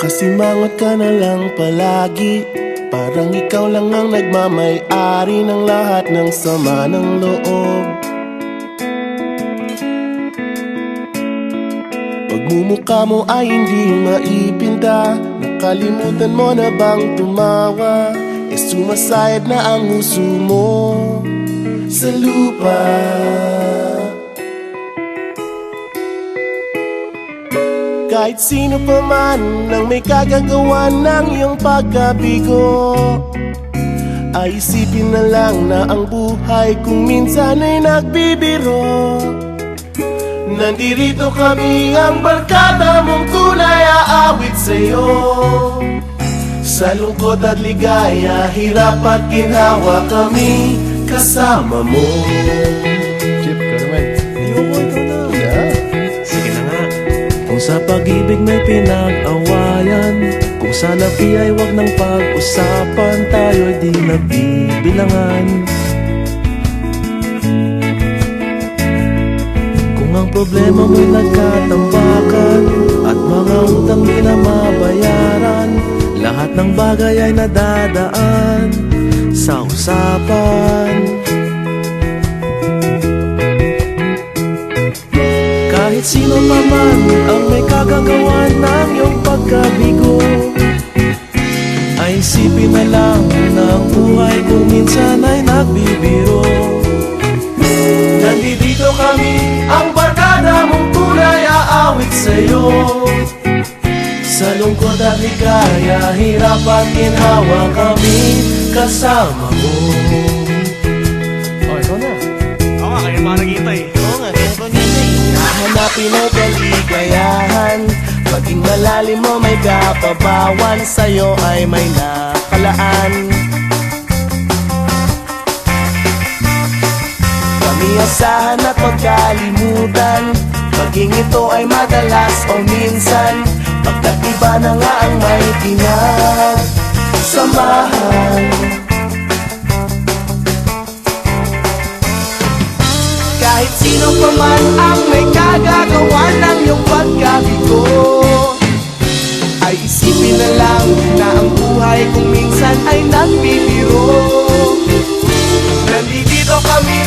Nakasimangot ka na lang palagi, parang ikaw lang ang nagmamay-ari ng lahat ng sama ng loob. Pagmumukha mo ay hindi maipinta, nakalimutan mo na bang tumawa? E sumasayad na ang huso mo sa lupa. Kahit sino pa man ang may kagagawa ng iyong pagkabigo, ay isipin na lang na ang buhay kung minsan ay nagbibiro. Nandirito kami, ang barkada mong tunay aawit sa'yo. Sa lungkot at ligaya, hirap at ginhawa, kami kasama mo. Chip ka naman. Ayoko, ikaw na. Yeah. Sige na nga. Kung sa pag-ibig may pinag-awayan, kung sa labi ay wag nang pag-usapan, tayo'y di nagbibilangan. Kung ang problema mo'y nagkatambakan at mga utang di na mabayaran, lahat ng bagay ay nadadaan sa usapan. Kahit sino pa man ang may kagagawa ng iyong pagkabigo, ay isipin na lang na ang buhay kung minsan ay nagbibiro. Nandito kami, ang barkada mong tunay aawit sa'yo. Sa lungkot at ligaya, hirap at ginhawa, kami kasama mo. Oh, ikaw na. Oo nga, kaya pa nakita eh. Oo nga, kaya ko nito eh. Hahanapin ay kaligayahan, paging malalim mo may kapabawan, sa'yo ay may nakalaan. Kami asahan at magkalimutan, paging ito ay madalas o minsan, pagkat iba na nga ang may pinagsamahan. Kahit sino pa man ang may kagagawa ng iyong pagkabigo, ay isipin na lang na ang buhay kung minsan ay nagbibiro. Nandito kami,